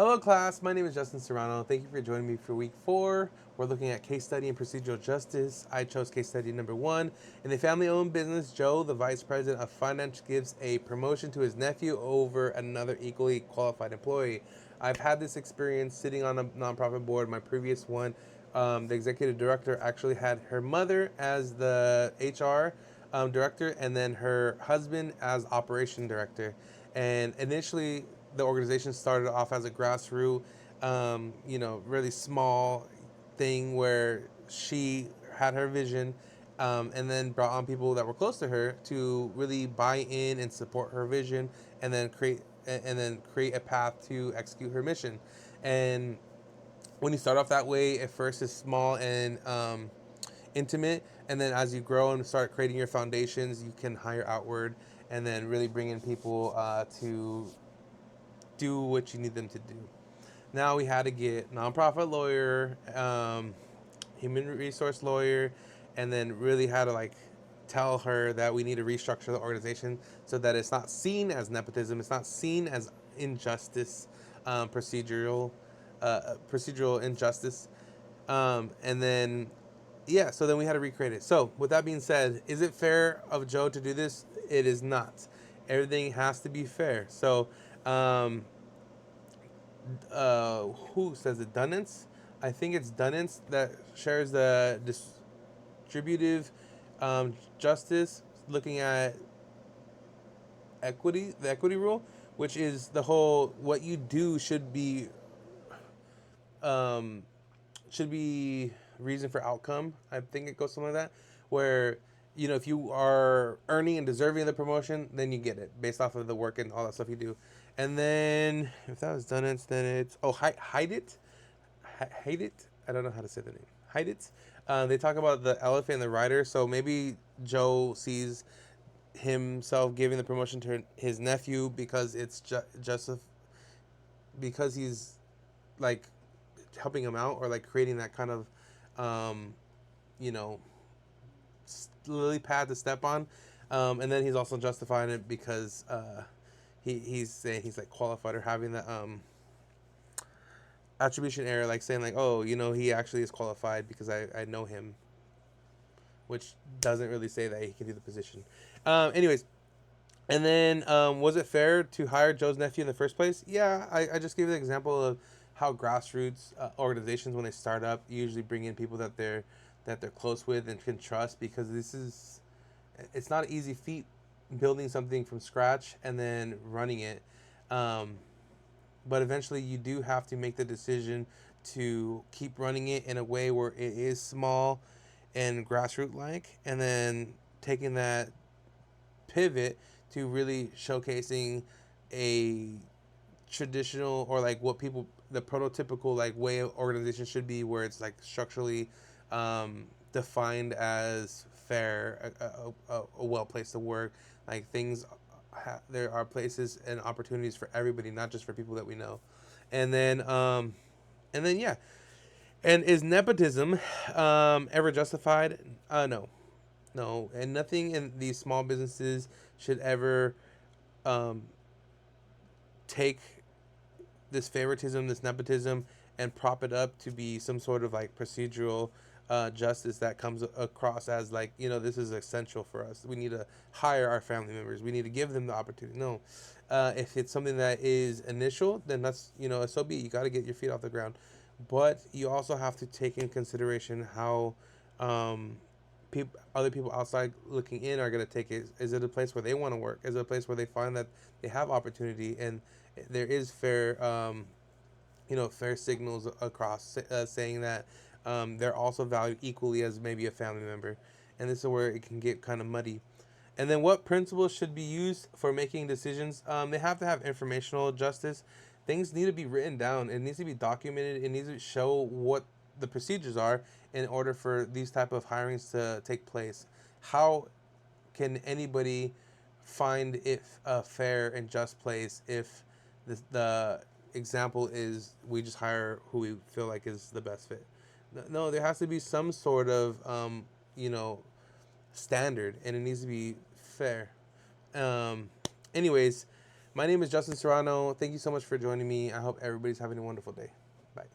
Hello class, my name is Justin Serrano. Thank you for joining me for week 4. We're looking at case study in procedural justice. I chose case study number 1. In a family-owned business, Joe, the vice president of finance, gives a promotion to his nephew over another equally qualified employee. I've had this experience sitting on a nonprofit board. My previous one, the executive director actually had her mother as the HR director and then her husband as operation director. And initially, the organization started off as a grassroots, really small thing where she had her vision, and then brought on people that were close to her to really buy in and support her vision, and then create a path to execute her mission. And when you start off that way, at first it's small and intimate, and then as you grow and start creating your foundations, you can hire outward and then really bring in people to do what you need them to do. Now we had to get nonprofit lawyer, human resource lawyer, and then really had to tell her that we need to restructure the organization so that it's not seen as nepotism, it's not seen as injustice, procedural injustice, and then yeah, so then we had to recreate it. So with that being said, is it fair of Joe to do this? It is not. Everything has to be fair. So um, who says it? Dunance. I think it's Dunance that shares the distributive justice, looking at equity, the equity rule, which is the whole what you do um, should be reason for outcome. I think it goes something like that, where if you are earning and deserving of the promotion, then you get it based off of the work and all that stuff you do. And then if that was done, then it's hide it, hide it. I don't know how to say the name. Hide it. They talk about the elephant and the rider. So maybe Joe sees himself giving the promotion to his nephew because it's just because he's like helping him out, or like creating that kind of um, you know lily pad to step on, and then he's also justifying it because he's saying he's like qualified, or having that attribution error, like saying like, oh, he actually is qualified because I know him, which doesn't really say that he can do the position. Anyways, and then was it fair to hire Joe's nephew in the first place? Yeah, I just gave an example of how grassroots organizations, when they start up, usually bring in people that they're close with and can trust, because it's not an easy feat building something from scratch and then running it. Um, but eventually you do have to make the decision to keep running it in a way where it is small and grassroots like, and then taking that pivot to really showcasing a traditional, or like what people, the prototypical like way of organization should be, where it's like structurally defined as fair, a well place to work, like things there are places and opportunities for everybody, not just for people that we know. And then um and then yeah, and is nepotism ever justified? No. No, and nothing in these small businesses should ever um, take this favoritism, this nepotism, and prop it up to be some sort of like procedural justice that comes across as like, this is essential for us. We need to hire our family members. We need to give them the opportunity. No, if it's something that is initial, then that's, so be it. You got to get your feet off the ground, but you also have to take in consideration how um, other people outside looking in are going to take it. Is it a place where they want to work? Is it a place where they find that they have opportunity and there is fair, fair signals across, saying that they're also valued equally as maybe a family member, and this is where it can get kind of muddy. And then what principles should be used for making decisions? They have to have informational justice. Things need to be written down. It needs to be documented. It needs to show what the procedures are in order for these type of hirings to take place. How can anybody find it a fair and just place if the example is we just hire who we feel like is the best fit? No, there has to be some sort of you know standard, and it needs to be fair. Um, anyways, My name is Justin Serrano. Thank you so much for joining me. I hope everybody's having a wonderful day. Bye.